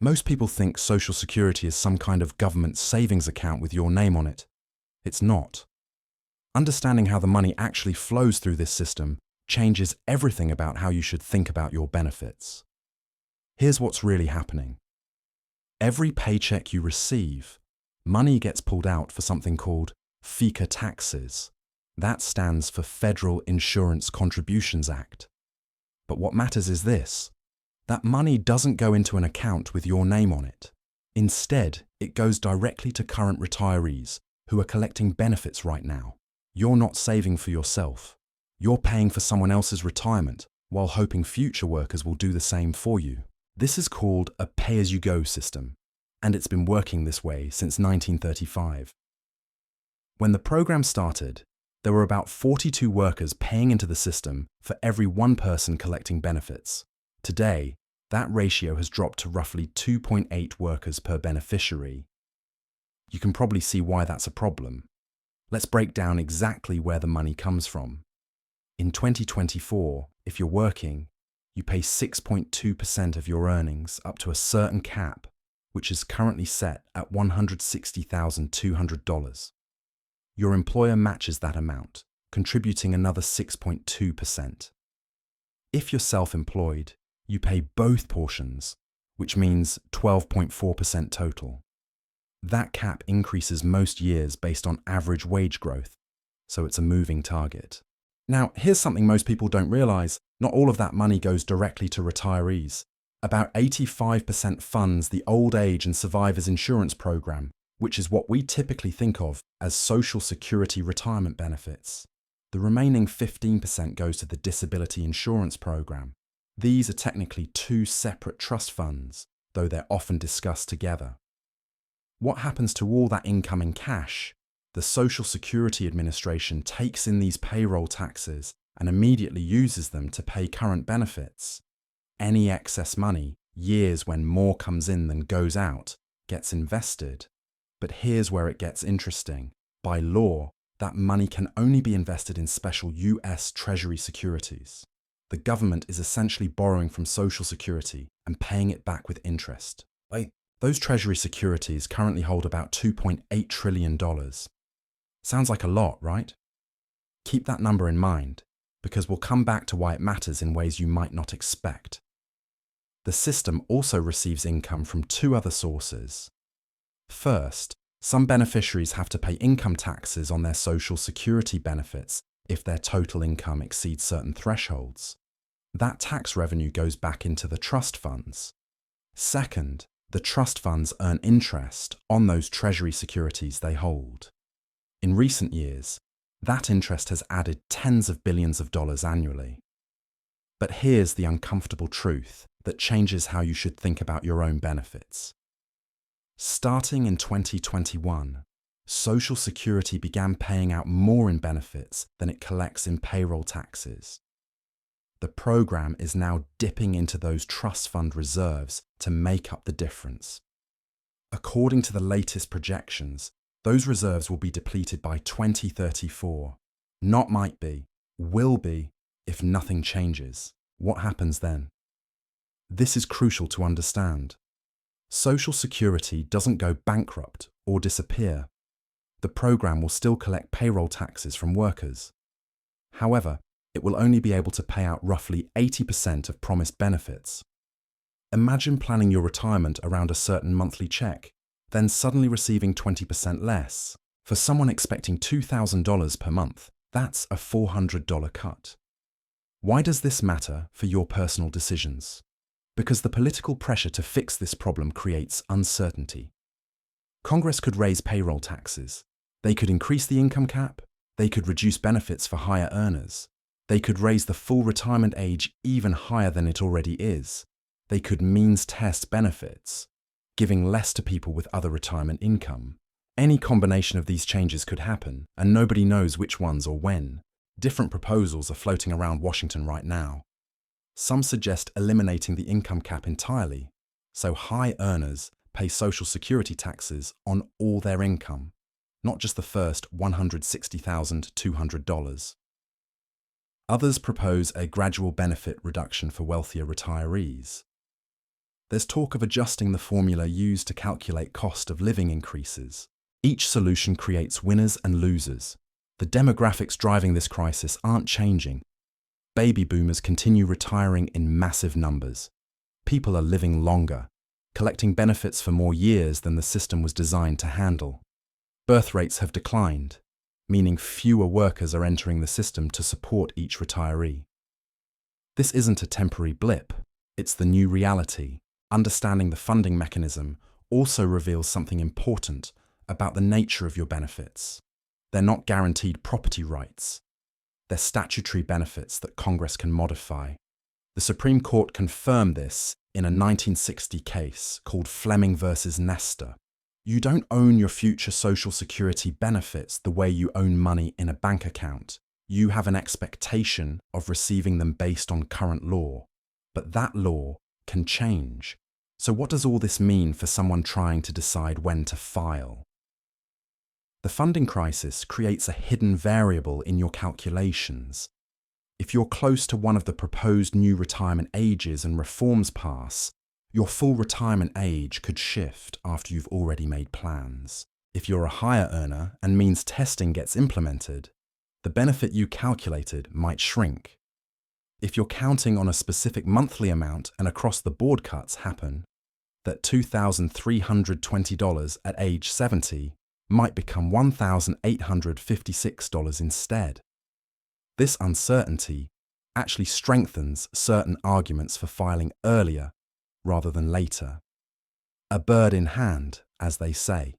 Most people think Social Security is some kind of government savings account with your name on it. It's not. Understanding how the money actually flows through this system changes everything about how you should think about your benefits. Here's what's really happening. Every paycheck you receive, money gets pulled out for something called FICA taxes. That stands for Federal Insurance Contributions Act. But what matters is this: that money doesn't go into an account with your name on it. Instead, it goes directly to current retirees who are collecting benefits right now. You're not saving for yourself. You're paying for someone else's retirement while hoping future workers will do the same for you. This is called a pay-as-you-go system, and it's been working this way since 1935. When the program started, there were about 42 workers paying into the system for every one person collecting benefits. Today, that ratio has dropped to roughly 2.8 workers per beneficiary. You can probably see why that's a problem. Let's break down exactly where the money comes from. In 2024, if you're working, you pay 6.2% of your earnings up to a certain cap, which is currently set at $160,200. Your employer matches that amount, contributing another 6.2%. If you're self-employed, you pay both portions, which means 12.4% total. That cap increases most years based on average wage growth, so it's a moving target. Now, here's something most people don't realize. Not all of that money goes directly to retirees. About 85% funds the Old Age and Survivors Insurance Program, which is what we typically think of as Social Security retirement benefits. The remaining 15% goes to the Disability Insurance Program. These are technically two separate trust funds, though they're often discussed together. What happens to all that income in cash? The Social Security Administration takes in these payroll taxes and immediately uses them to pay current benefits. Any excess money, years when more comes in than goes out, gets invested. But here's where it gets interesting. By law, that money can only be invested in special US Treasury securities. The government is essentially borrowing from Social Security and paying it back with interest. Those Treasury securities currently hold about $2.8 trillion. Sounds like a lot, right? Keep that number in mind, because we'll come back to why it matters in ways you might not expect. The system also receives income from two other sources. First, some beneficiaries have to pay income taxes on their Social Security benefits if their total income exceeds certain thresholds. That tax revenue goes back into the trust funds. Second, the trust funds earn interest on those Treasury securities they hold. In recent years, that interest has added tens of billions of dollars annually. But here's the uncomfortable truth that changes how you should think about your own benefits. Starting in 2021, Social Security began paying out more in benefits than it collects in payroll taxes. The program is now dipping into those trust fund reserves to make up the difference. According to the latest projections, those reserves will be depleted by 2034. Not might be, will be, if nothing changes. What happens then? This is crucial to understand. Social Security doesn't go bankrupt or disappear. The program will still collect payroll taxes from workers. However, it will only be able to pay out roughly 80% of promised benefits. Imagine planning your retirement around a certain monthly check, then suddenly receiving 20% less. For someone expecting $2,000 per month, that's a $400 cut. Why does this matter for your personal decisions? Because the political pressure to fix this problem creates uncertainty. Congress could raise payroll taxes. They could increase the income cap. They could reduce benefits for higher earners. They could raise the full retirement age even higher than it already is. They could means test benefits, giving less to people with other retirement income. Any combination of these changes could happen, and nobody knows which ones or when. Different proposals are floating around Washington right now. Some suggest eliminating the income cap entirely, so high earners pay Social Security taxes on all their income, not just the first $160,200. Others propose a gradual benefit reduction for wealthier retirees. There's talk of adjusting the formula used to calculate cost of living increases. Each solution creates winners and losers. The demographics driving this crisis aren't changing. Baby boomers continue retiring in massive numbers. People are living longer, collecting benefits for more years than the system was designed to handle. Birth rates have declined, meaning fewer workers are entering the system to support each retiree. This isn't a temporary blip, it's the new reality. Understanding the funding mechanism also reveals something important about the nature of your benefits. They're not guaranteed property rights. They're statutory benefits that Congress can modify. The Supreme Court confirmed this in a 1960 case called Fleming versus Nestor. You don't own your future Social Security benefits the way you own money in a bank account. You have an expectation of receiving them based on current law. But that law can change. So what does all this mean for someone trying to decide when to file? The funding crisis creates a hidden variable in your calculations. If you're close to one of the proposed new retirement ages and reforms pass, your full retirement age could shift after you've already made plans. If you're a higher earner and means testing gets implemented, the benefit you calculated might shrink. If you're counting on a specific monthly amount and across-the-board cuts happen, that $2,320 at age 70 might become $1,856 instead. This uncertainty actually strengthens certain arguments for filing earlier rather than later. A bird in hand, as they say.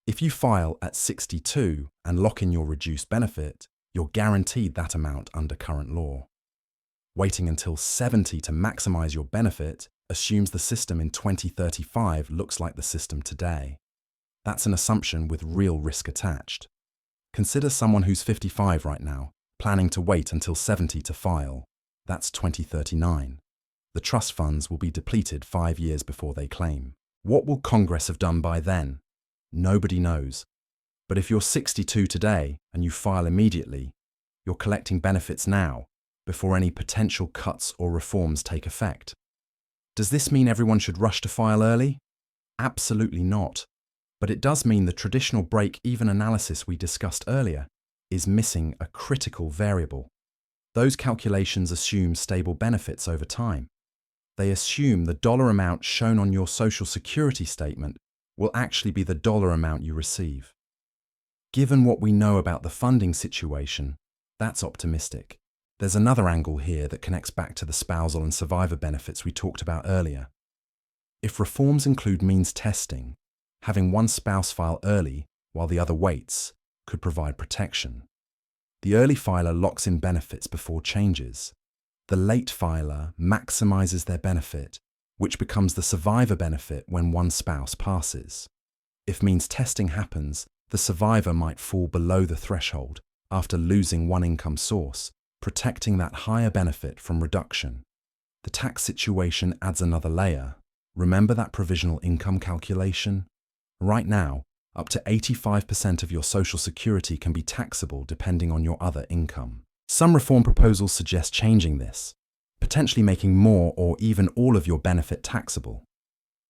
If you file at 62 and lock in your reduced benefit, you're guaranteed that amount under current law. Waiting until 70 to maximize your benefit assumes the system in 2035 looks like the system today. That's an assumption with real risk attached. Consider someone who's 55 right now, planning to wait until 70 to file. That's 2039. The trust funds will be depleted 5 years before they claim. What will Congress have done by then? Nobody knows. But if you're 62 today and you file immediately, you're collecting benefits now, before any potential cuts or reforms take effect. Does this mean everyone should rush to file early? Absolutely not. But it does mean the traditional break-even analysis we discussed earlier is missing a critical variable. Those calculations assume stable benefits over time. They assume the dollar amount shown on your Social Security statement will actually be the dollar amount you receive. Given what we know about the funding situation, that's optimistic. There's another angle here that connects back to the spousal and survivor benefits we talked about earlier. If reforms include means testing, having one spouse file early while the other waits could provide protection. The early filer locks in benefits before changes. The late filer maximizes their benefit, which becomes the survivor benefit when one spouse passes. If means testing happens, the survivor might fall below the threshold after losing one income source, protecting that higher benefit from reduction. The tax situation adds another layer. Remember that provisional income calculation? Right now, up to 85% of your Social Security can be taxable depending on your other income. Some reform proposals suggest changing this, potentially making more or even all of your benefit taxable.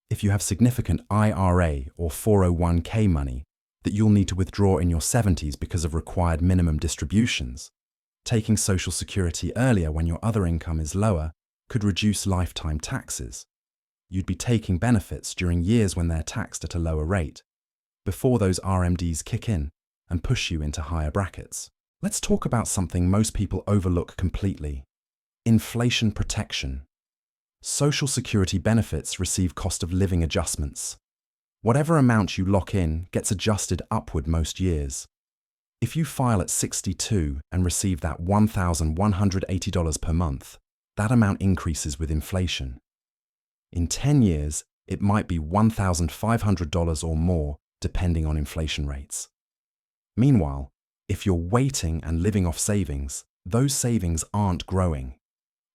If you have significant IRA or 401k money that you'll need to withdraw in your 70s because of required minimum distributions, taking Social Security earlier when your other income is lower could reduce lifetime taxes. You'd be taking benefits during years when they're taxed at a lower rate, before those RMDs kick in and push you into higher brackets. Let's talk about something most people overlook completely: inflation protection. Social Security benefits receive cost of living adjustments. Whatever amount you lock in gets adjusted upward most years. If you file at 62 and receive that $1,180 per month, that amount increases with inflation. In 10 years, it might be $1,500 or more, depending on inflation rates. Meanwhile, if you're waiting and living off savings, those savings aren't growing.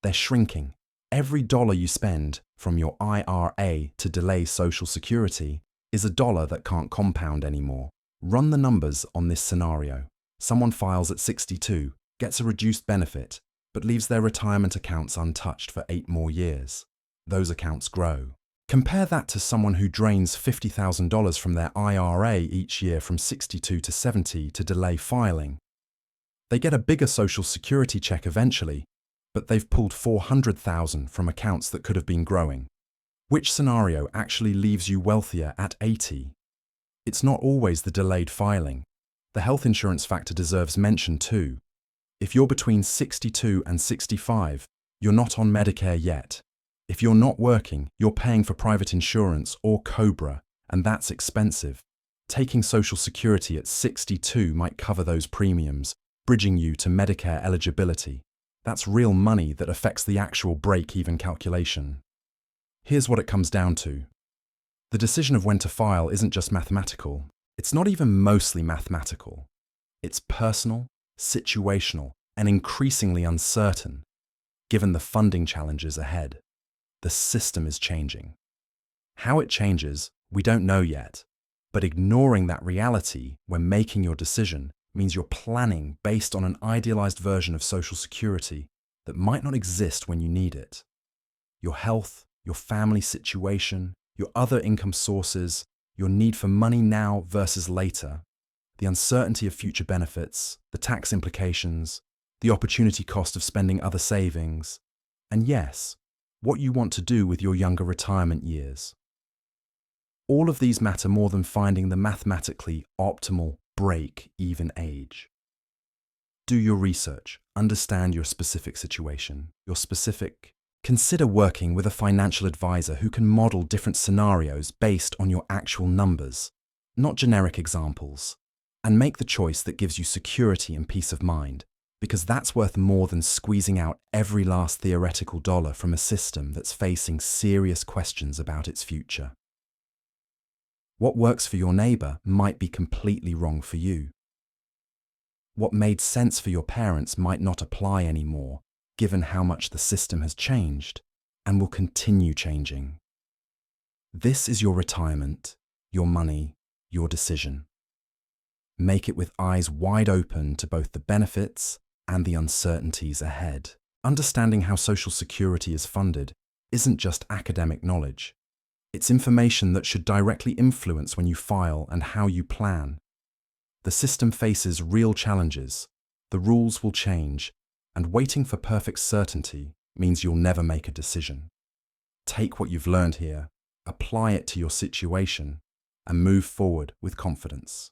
They're shrinking. Every dollar you spend from your IRA to delay Social Security is a dollar that can't compound anymore. Run the numbers on this scenario. Someone files at 62, gets a reduced benefit, but leaves their retirement accounts untouched for 8 more years. those accounts grow. Compare that to someone who drains $50,000 from their IRA each year from 62 to 70 to delay filing. They get a bigger Social Security check eventually, but they've pulled $400,000 from accounts that could have been growing. Which scenario actually leaves you wealthier at 80? It's not always the delayed filing. The health insurance factor deserves mention too. If you're between 62 and 65, you're not on Medicare yet. If you're not working, you're paying for private insurance or COBRA, and that's expensive. Taking Social Security at 62 might cover those premiums, bridging you to Medicare eligibility. That's real money that affects the actual break-even calculation. Here's what it comes down to. The decision of when to file isn't just mathematical. It's not even mostly mathematical. It's personal, situational, and increasingly uncertain, given the funding challenges ahead. The system is changing. How it changes, we don't know yet, but ignoring that reality when making your decision means you're planning based on an idealized version of Social Security that might not exist when you need it. Your health, your family situation, your other income sources, your need for money now versus later, the uncertainty of future benefits, the tax implications, the opportunity cost of spending other savings, and yes, what you want to do with your younger retirement years. All of these matter more than finding the mathematically optimal break-even age. Do your research, understand your specific situation, Consider working with a financial advisor who can model different scenarios based on your actual numbers, not generic examples, and make the choice that gives you security and peace of mind, because that's worth more than squeezing out every last theoretical dollar from a system that's facing serious questions about its future. What works for your neighbor might be completely wrong for you. What made sense for your parents might not apply anymore, given how much the system has changed and will continue changing. This is your retirement, your money, your decision. Make it with eyes wide open to both the benefits and the uncertainties ahead. Understanding how Social Security is funded isn't just academic knowledge. It's information that should directly influence when you file and how you plan. The system faces real challenges, the rules will change, and waiting for perfect certainty means you'll never make a decision. Take what you've learned here, apply it to your situation, and move forward with confidence.